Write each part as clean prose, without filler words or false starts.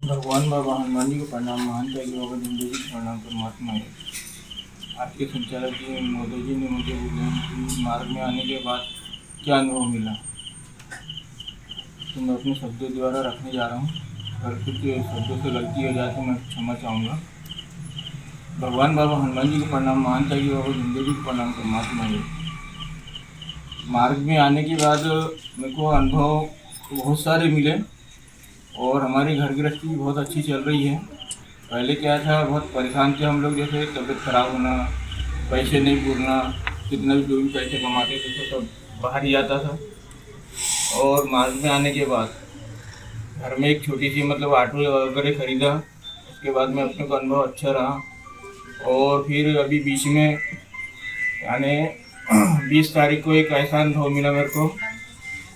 भगवान बाबा हनुमान जी को प्रणाम। महान त्यागी बाबा जिंदगी को प्रणाम। परमात्मा है। आज के संचालक जी मोदी जी ने मुझे मार्ग में आने के बाद क्या अनुभव मिला तो मैं अपने शब्दों द्वारा रखने जा रहा हूँ। अगर कुछ शब्दों से गलती हो जाए तो मैं क्षमा चाहूँगा। भगवान बाबा हनुमान जी को प्रणाम। महान त्यागी बाबा जिंदगी को प्रणाम। परमात्मा है। मार्ग में आने के बाद मेरे को अनुभव बहुत सारे मिले और हमारी घर गृहस्थी भी बहुत अच्छी चल रही है। पहले क्या था, बहुत परेशान थे हम लोग, जैसे तबीयत खराब होना, पैसे नहीं पूरना, कितना भी जो भी पैसे कमाते थे तो सब बाहर ही आता था। और मार्ग में आने के बाद घर में एक छोटी सी ऑटो वगैरह खरीदा। उसके बाद में अपने को अनुभव अच्छा रहा। और फिर अभी बीच में यानी 20 तारीख को एक ऐसा अनुभव मिला मेरे को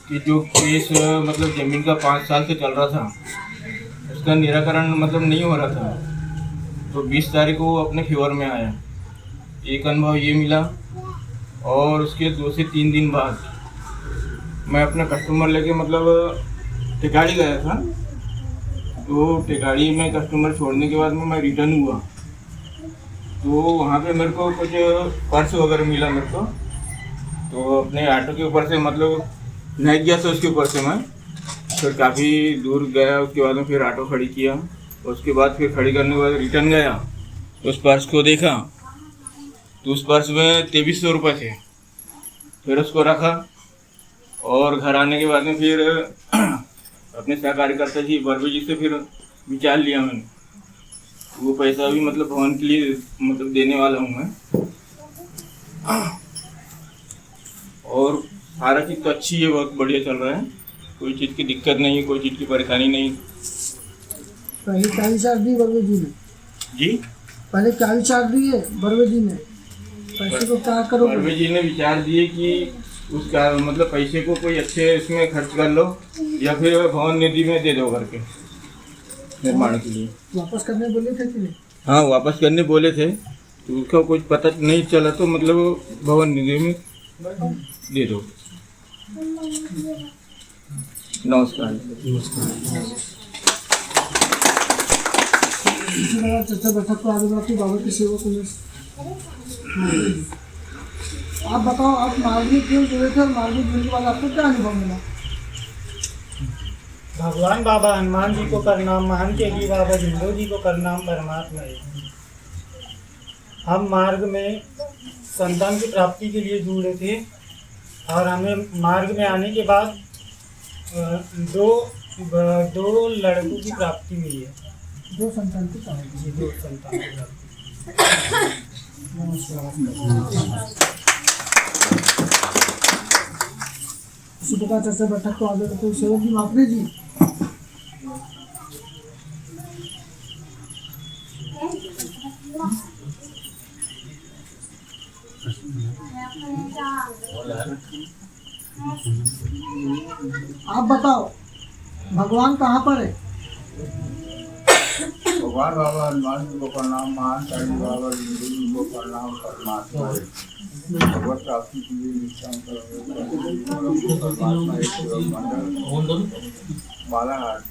कि जो केस ज़मीन का 5 साल से चल रहा था, उसका निराकरण नहीं हो रहा था, तो 20 तारीख को वो अपने फेवर में आया। एक अनुभव ये मिला। और उसके 2 से 3 दिन बाद मैं अपना कस्टमर लेके टेकाड़ी गया था। तो टेकाड़ी में कस्टमर छोड़ने के बाद में मैं रिटर्न हुआ तो वहाँ पे मेरे को कुछ पर्स वगैरह मिला मेरे को। तो अपने ऑटो के ऊपर से नहीं गया था, उसके ऊपर से मैं फिर काफ़ी दूर गया। उसके बाद में फिर ऑटो खड़ी किया। उसके बाद फिर खड़ी करने के बाद रिटर्न गया, उस पर्स को देखा तो उस पर्स में 2300 रुपये थे। फिर उसको रखा और घर आने के बाद में फिर अपने सहकार्यकर्ता जी बर्वे जी से फिर विचार लिया मैंने। वो पैसा भी भवन के लिए देने वाला हूँ मैं। और सारा चीज़ तो अच्छी है, बहुत बढ़िया चल रहा है। कोई चीज़ की दिक्कत नहीं है, कोई चीज़ की परेशानी नहीं। पहले क्या विचार दिए बर्वे जी ने? जी, पहले क्या विचार दिए बर्वे जी ने? पैसे को क्या करो? बर्वे जी ने विचार दिए कि उसका पैसे को कोई अच्छे इसमें खर्च कर लो या फिर भवन निधि में दे दो करके निर्माण के लिए। वापस करने बोले थे कि नहीं? हाँ, वापस करने बोले थे तो उसका कुछ पता नहीं चला तो भवन निधि में दे दो। नमस्कार। चर्चा बैठक को आगे बढ़ती बाबा की सेवा को आप बताओ, आप मार्ग में क्यों जुड़े थे और मार्ग में जुड़ने के बाद आपको क्या अनुभव मिला? भगवान बाबा हनुमान जी को प्रणाम। महान त्यागी बाबा जिंदगी जी को प्रणाम। परमात्मा है। हम मार्ग में संतान की प्राप्ति के लिए जुड़े थे और हमें मार्ग में आने के बाद दो लड़कों की प्राप्ति मिली है। 2 संतान की प्राप्ति। 2 संतान की प्राप्ति। इसी प्रकार चर्चा बैठक को आगे बढ़ते सेवक जी माफरे जी। आप बताओ, भगवान कहाँ पर है? भगवान बाबा हनुमान जी को प्रणाम। महान त्यागी बाबा जिंदगी जी को प्रणाम। परमात्मा है। भगवत प्राप्ति के लिए निष्ठाम परमात्मा एक सेवक मंडल बालाघाट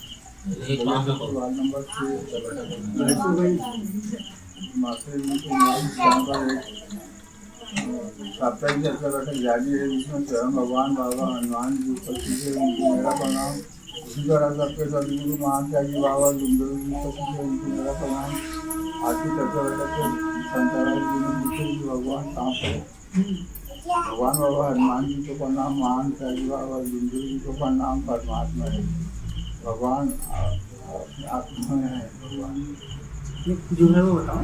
वार्ड नंबर 6 मास्टर जी के नाम पर साप्ताहिक चर्चा बैठक जारी है, जिसमें स्वयं भगवान बाबा हनुमान जी उपस्थित है। उनको मेरा प्रणाम। उसी तरह सबके सदगुरु महान त्यागी बाबा जिंदगी जी उपस्थित है, उनको मेरा प्रणाम। आज की चर्चा बैठक के संचालक जी ने पूछे कि भगवान कहाँ पर है। भगवान बाबा हनुमान जी को प्रणाम। महान त्यागी बाबा जिंदगी जी को प्रणाम। परमात्मा है। भगवान अपने आत्मा में है। भगवान जो है वो बताओ,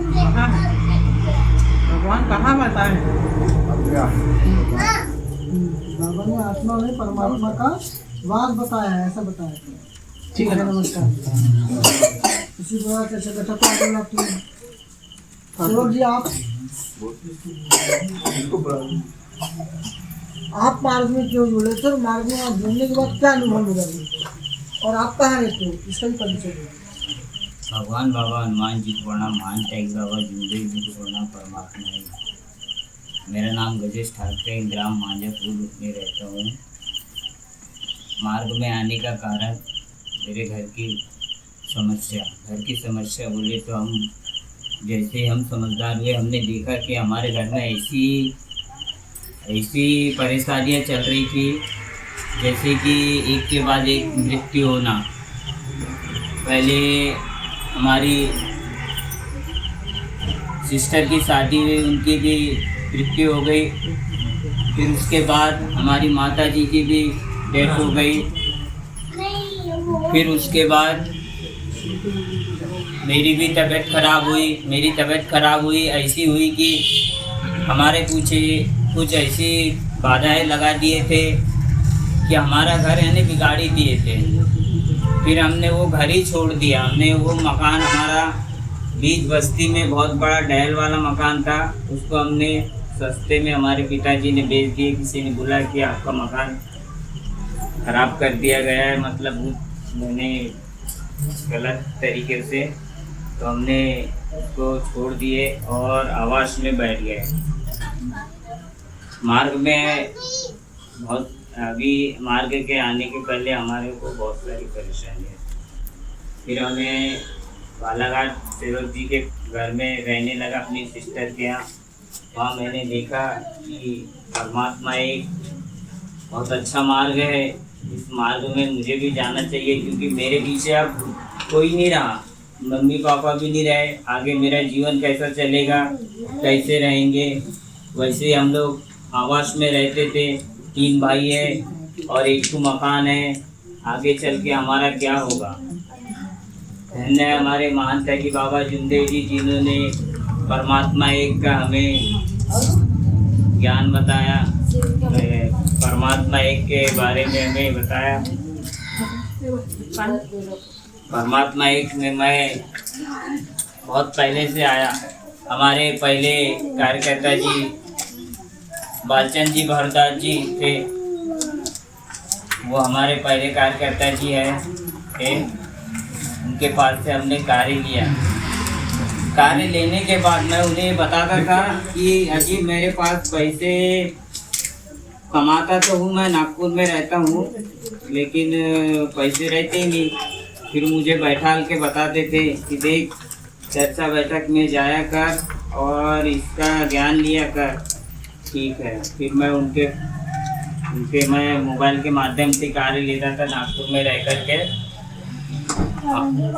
भगवान कहाँ बताए? बाबा ने आत्मा में परमात्मा का वास बताया है, ऐसा बताया था। ठीक है, नमस्कार। इसी प्रकार चर्चा बैठक को आगे बढ़ाते हैं। सेवक जी, आप मार्ग में क्यों जुड़े थे? मार्ग में जुड़ने के बाद क्या अनुभव मिला और आप कहाँ रहते हो, इसका भी परिचय दो। भगवान बाबा हनुमान जी को प्रणाम। महान त्यागी बाबा जिंदगी जी को प्रणाम। परमात्मा है। मेरा नाम गजेश ठाकरे, ग्राम मांझापुर में रहता हूँ। मार्ग में आने का कारण मेरे घर की समस्या, घर की समस्या बोले तो हम जैसे हम समझदार हुए, हमने देखा कि हमारे घर में ऐसी परेशानियां चल रही थी, जैसे कि एक के बाद एक मृत्यु होना। पहले हमारी सिस्टर की शादी हुई, उनकी भी मृत्यु हो गई। फिर उसके बाद हमारी माता जी की भी डेथ हो गई। फिर उसके बाद मेरी भी तबीयत खराब हुई। ऐसी हुई कि हमारे कुछ ऐसी बाधाएं लगा दिए थे कि हमारा घर यानी बिगाड़ी दिए थे। फिर हमने वो घर ही छोड़ दिया। हमने वो मकान, हमारा बीच बस्ती में बहुत बड़ा डहल वाला मकान था, उसको हमने सस्ते में हमारे पिताजी ने बेच दिए। किसी ने बोला कि आपका मकान ख़राब कर दिया गया है, मतलब मैंने गलत तरीके से, तो हमने उसको छोड़ दिए और आवास में बैठ गए। मार्ग के आने के पहले हमारे को बहुत सारी परेशानियाँ। फिर हमें बालाघाट फिरोज जी के घर में रहने लगा, अपनी सिस्टर के यहाँ। वहाँ मैंने देखा कि परमात्मा एक बहुत अच्छा मार्ग है, इस मार्ग में मुझे भी जाना चाहिए, क्योंकि मेरे पीछे अब कोई नहीं रहा, मम्मी पापा भी नहीं रहे। आगे मेरा जीवन कैसा चलेगा, कैसे रहेंगे। वैसे हम लोग आवास में रहते थे, 3 भाई है और एक तो मकान है। आगे चल के हमारा क्या होगा। धन्य हमारे महंत की बाबा जुमदेव जी, जिन्होंने परमात्मा एक का हमें ज्ञान बताया, परमात्मा एक के बारे में हमें बताया। परमात्मा एक में मैं बहुत पहले से आया। हमारे पहले कार्यकर्ता जी बालचंद जी भारद्वाज जी थे, वो हमारे पहले कार्यकर्ता जी थे। उनके पास से हमने कार्य लिया। कार्य लेने के बाद मैं उन्हें बताता था कि अजी मेरे पास पैसे कमाता तो हूँ, मैं नागपुर में रहता हूँ, लेकिन पैसे रहते ही नहीं। फिर मुझे बैठाल के बताते थे कि देख, चर्चा बैठक में जाया कर और इसका ज्ञान लिया कर। ठीक है। फिर मैं उनके मैं मोबाइल के माध्यम से कार्य लेता था नागपुर में रह कर के।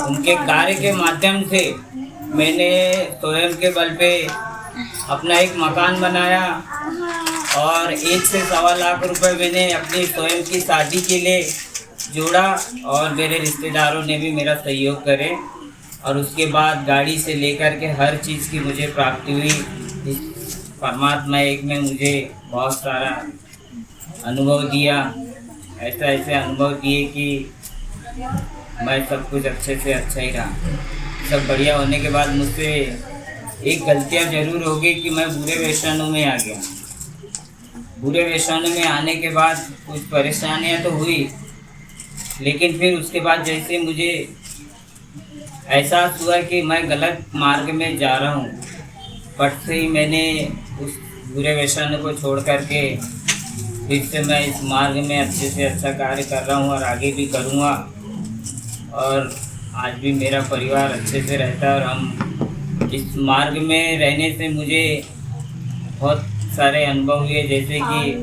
उनके कार्य के माध्यम से मैंने स्वयं के बल पे अपना एक मकान बनाया और 1 से सवा लाख रुपए मैंने अपनी स्वयं की शादी के लिए जोड़ा, और मेरे रिश्तेदारों ने भी मेरा सहयोग करे। और उसके बाद गाड़ी से लेकर के हर चीज़ की मुझे प्राप्ति हुई। इस परमात्मा एक में मुझे बहुत सारा अनुभव दिया, ऐसे अनुभव दिए कि मैं सब कुछ अच्छे से अच्छा ही रहा। सब बढ़िया होने के बाद मुझसे एक गलतियाँ ज़रूर हो गई कि मैं बुरे व्यसनों में आ गया। बुरे व्यसनों में आने के बाद कुछ परेशानियाँ तो हुई, लेकिन फिर उसके बाद जैसे मुझे एहसास हुआ कि मैं गलत मार्ग में जा रहा हूँ, पट से ही मैंने उस बुरे व्यसन को छोड़ करके फिर से मैं इस मार्ग में अच्छे से अच्छा कार्य कर रहा हूँ और आगे भी करूँगा। और आज भी मेरा परिवार अच्छे से रहता है और हम इस मार्ग में रहने से मुझे बहुत सारे अनुभव हुए। जैसे कि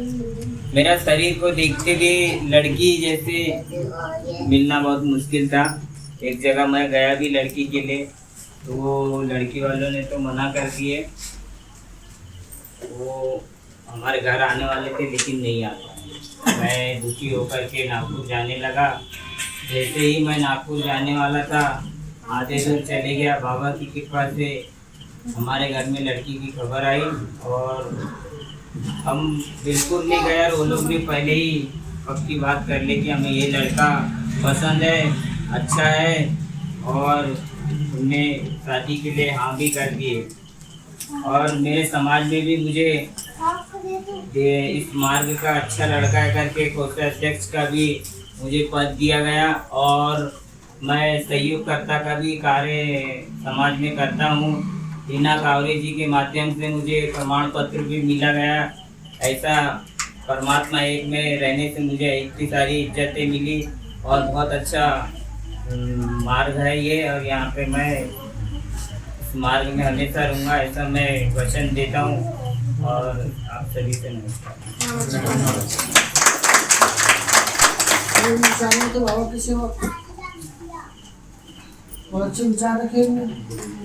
मेरा शरीर को देखते हुए लड़की जैसे मिलना बहुत मुश्किल था। एक जगह मैं गया भी लड़की के लिए, तो वो लड़की वालों ने तो मना कर दिए। वो हमारे घर आने वाले थे लेकिन नहीं आ पाए। मैं दुखी होकर के नागपुर जाने लगा। जैसे ही मैं नागपुर जाने वाला था, आधे दूर चले गया, बाबा की कृपा से हमारे घर में लड़की की खबर आई और हम बिल्कुल नहीं गए और वो लोग भी पहले ही पक्की बात कर ले कि हमें ये लड़का पसंद है, अच्छा है, और उन्होंने शादी के लिए हाँ भी कर दिए। और मेरे समाज में भी मुझे इस मार्ग का अच्छा लड़का है करके कोषाध्यक्ष का भी मुझे पद दिया गया और मैं सहयोगकर्ता का भी कार्य समाज में करता हूँ। हीना कावरे जी के माध्यम से मुझे प्रमाण पत्र भी मिला गया। ऐसा परमात्मा एक में रहने से मुझे इतनी सारी इज्जतें मिली और बहुत अच्छा मार्ग है ये, और यहाँ पे मैं इस मार्ग में हमेशा रहूँगा, ऐसा मैं वचन देता हूँ। और आप सभी से नमस्कार। विचार में तो बाबा की सेवा और अच्छे विचार रखेंगे।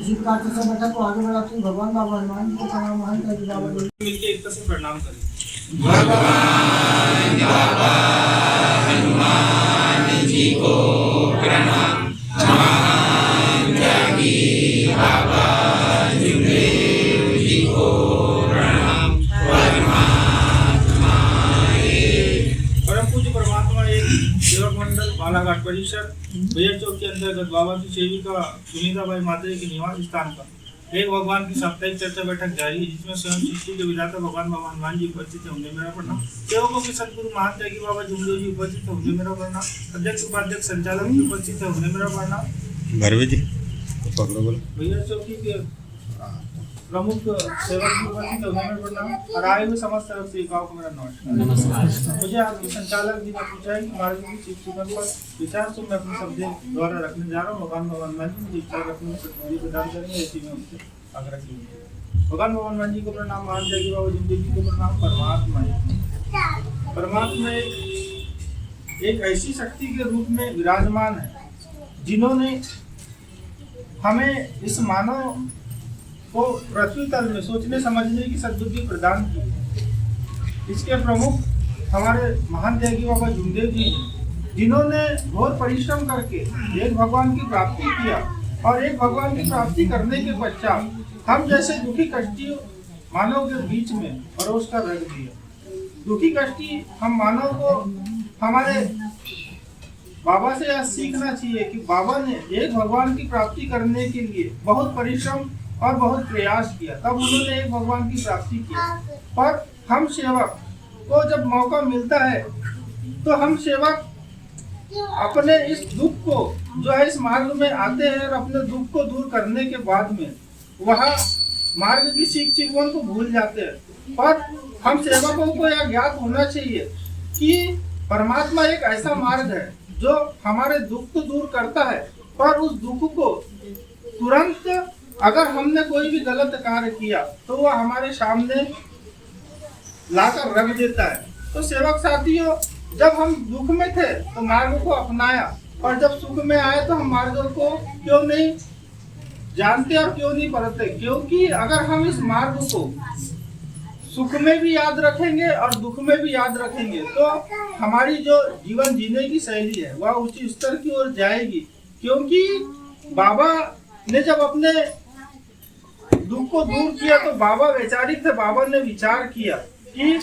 इसी प्रकार से बैठा को आगे बढ़ाते हैं। भगवान बाबा हनुमान जी को प्रणाम, महान कवि बाबा मिलके एक तरह से प्रणाम करें। भगवान बाबा हनुमान जी को प्रणाम। महान त्यागी बाबा जुगदेव जी को प्रणाम। परमात्मा परम पूज्य परमात्मा एक सेवक मंडल बालाघाट परिसर भैया चौक के अंतर्गत बाबा की सेविका सुनीता बाई मात्रे के निवास स्थान पर एक भगवान की साप्ताहिक चर्चा बैठक जारी है, जिसमें स्वयं सृष्टि के विधाता भगवान बाबा हनुमान जी उपस्थित है, उन्हें मेरा प्रणाम। सेवकों के सदगुरु महान त्यागी बाबा जुगदेव जी उपस्थित है, उन्हें मेरा प्रणाम। अध्यक्ष उपाध्यक्ष संचालक जी उपस्थित है, उन्हें मेरा प्रणाम। भरवे जी पकड़ो बोलो। भैया चौकी के प्रमुख सेवक जी उपस्थित है, उन्हें मेरा प्रणाम। और आए हुए समस्त सेवक सेविकाओं को मेरा नमस्कार। मुझे आप संचालक जी ने पूछा है कि हमारे शिक्षण पर विचार से मैं अपने शब्द द्वारा रखने जा रहा हूँ। भगवान हनुमान जी मुझे विचार रखने में प्रदान करेंगे, ऐसी मैं उनसे आग्रह की। भगवान हनुमान जी को प्रणाम। महान त्यागी बाबा जुगदेव जी को प्रणाम। परमात्मा एक ऐसी शक्ति के रूप में विराजमान है, जिन्होंने हमें इस मानव को पृथ्वी तल में सोचने समझने की सद्बुद्धि प्रदान की है। इसके प्रमुख हमारे महान त्यागी बाबा जुगदेव जी हैं, जिन्होंने बहुत परिश्रम करके एक भगवान की प्राप्ति किया, और एक भगवान की प्राप्ति करने के पश्चात हम जैसे दुखी कष्टी मानव के बीच में परोस कर रख दिया। दुखी कष्टी हम मानव को हमारे बाबा से यह सीखना चाहिए कि बाबा ने एक भगवान की प्राप्ति करने के लिए बहुत परिश्रम और बहुत प्रयास किया, तब उन्होंने एक भगवान की प्राप्ति की। पर हम सेवक को जब मौका मिलता है तो हम सेवक अपने इस दुख को जो है इस मार्ग में आते हैं और अपने दुख को दूर करने के बाद में वह मार्ग की सीख चिकवन को भूल जाते हैं। पर हम सेवकों को यह ज्ञात होना चाहिए कि परमात्मा एक ऐसा मार्ग है जो हमारे दुख को दूर करता है, पर उस दुख को तुरंत अगर हमने कोई भी गलत कार्य किया तो वह हमारे सामने लाकर रख देता है। तो सेवक साथियों, जब हम दुख में थे तो मार्ग को अपनाया, और जब सुख में आए तो हम मार्ग को क्यों नहीं जानते और क्यों नहीं पढ़ते? क्योंकि अगर हम इस मार्ग को सुख में भी याद रखेंगे और दुख में भी याद रखेंगे तो हमारी जो जीवन जीने की शैली है वह उच्च स्तर की ओर जाएगी। क्योंकि बाबा ने जब अपने दुख को दूर किया तो बाबा वैचारिक थे। बाबा ने विचार किया कि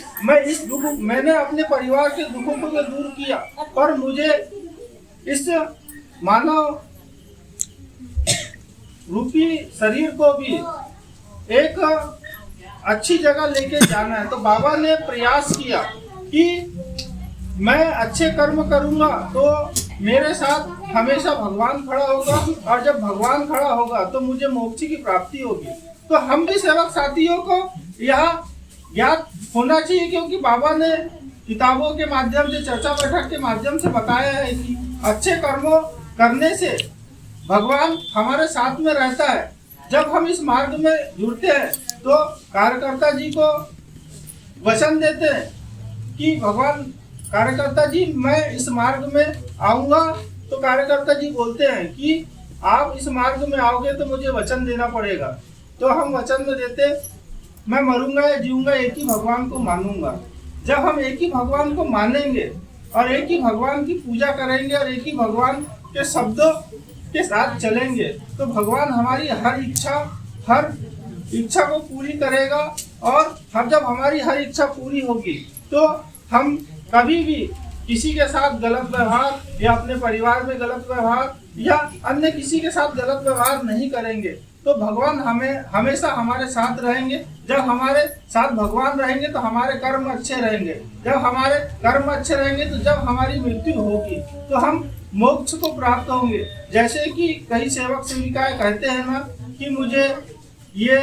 मैंने अपने परिवार के दुखों को तो दूर किया, पर मुझे इस मानव रूपी शरीर को भी एक अच्छी जगह लेके जाना है। तो बाबा ने प्रयास किया कि मैं अच्छे कर्म करूंगा तो मेरे साथ हमेशा भगवान खड़ा होगा, और जब भगवान खड़ा होगा तो मुझे मोक्ष की प्राप्ति होगी। तो हम भी सेवक साथियों को यह ज्ञात होना चाहिए, क्योंकि बाबा ने किताबों के माध्यम से, चर्चा बैठक के माध्यम से बताया है कि अच्छे कर्मों करने से भगवान हमारे साथ में रहता है। जब हम इस मार्ग में जुड़ते हैं तो कार्यकर्ता जी को वचन देते हैं कि भगवान कार्यकर्ता जी मैं इस मार्ग में आऊँगा, तो कार्यकर्ता जी बोलते हैं कि आप इस मार्ग में आओगे तो मुझे वचन देना पड़ेगा। तो हम वचन में देते, मैं मरूंगा या जीऊंगा एक ही भगवान को मानूंगा। जब हम एक ही भगवान को मानेंगे और एक ही भगवान की पूजा करेंगे और एक ही भगवान के शब्दों के साथ चलेंगे तो भगवान हमारी हर इच्छा को पूरी करेगा। और जब हमारी हर इच्छा पूरी होगी तो हम कभी भी किसी के साथ गलत व्यवहार या अपने परिवार में गलत व्यवहार या अन्य किसी के साथ गलत व्यवहार नहीं करेंगे। तो भगवान हमेशा हमारे साथ रहेंगे। जब हमारे साथ भगवान रहेंगे तो हमारे कर्म अच्छे रहेंगे। जब हमारे कर्म अच्छे रहेंगे तो जब हमारी मृत्यु होगी तो हम मोक्ष को प्राप्त होंगे। जैसे कि कई सेवक सेविकाएं कहते हैं ना कि मुझे ये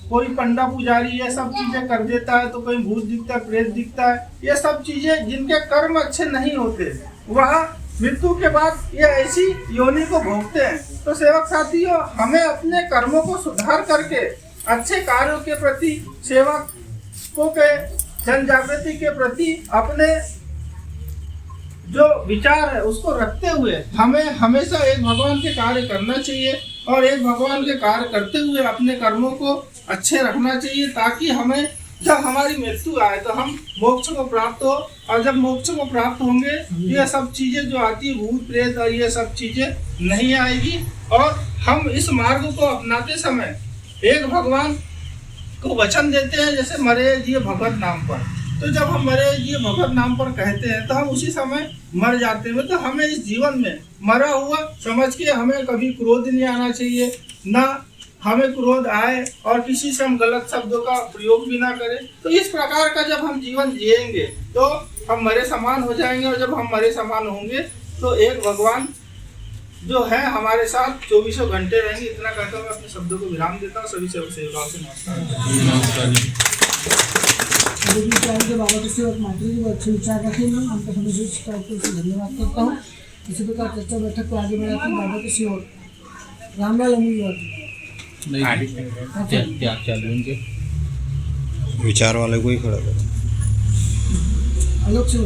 कोई पंडा पुजारी ये सब चीजें कर देता है, तो कोई भूत दिखता है, प्रेत दिखता है, ये सब चीजें जिनके कर्म अच्छे नहीं होते वह मृत्यु के बाद ये ऐसी योनि को भोगते हैं। तो सेवक साथियों, हमें अपने कर्मों को सुधार करके अच्छे कार्यों के प्रति, सेवकों के जन जागृति के प्रति अपने जो विचार है उसको रखते हुए हमें हमेशा एक भगवान के कार्य करना चाहिए और एक भगवान के कार्य करते हुए अपने कर्मों को अच्छे रखना चाहिए, ताकि हमें जब हमारी मृत्यु आए तो हम मोक्ष को प्राप्त हो। और जब मोक्ष को प्राप्त होंगे ये सब चीजें जो आती है, भूत प्रेत और ये सब चीजें नहीं आएगी। और हम इस मार्ग को अपनाते समय एक भगवान को वचन देते हैं, जैसे मरे जिये भगवत नाम पर। तो जब हम मरे जिये भगवत नाम पर कहते हैं तो हम उसी समय मर जाते हैं। तो हमें इस जीवन में मरा हुआ समझ के हमें कभी क्रोध नहीं आना चाहिए, ना हमें क्रोध आए और किसी से हम गलत शब्दों का प्रयोग भी ना करें। तो इस प्रकार का जब हम जीवन जिएंगे तो हम मरे समान हो जाएंगे, और जब हम मरे समान होंगे तो एक भगवान जो है हमारे साथ 24 घंटे रहेंगे। इतना कहकर मैं अपने शब्दों को विराम देता हूँ। सभी सेवकाओं से नमस्कार। बाबा के सेवक माता जी वो अच्छे विचार रखें, हमको हमेशा धन्यवाद करता हूँ। इसी प्रकार चर्चा बैठक को आगे बढ़ाते हैं बाबा के सेवक रामलाल अमूल्य विचार वाले को ही खड़ा करो। आलोक से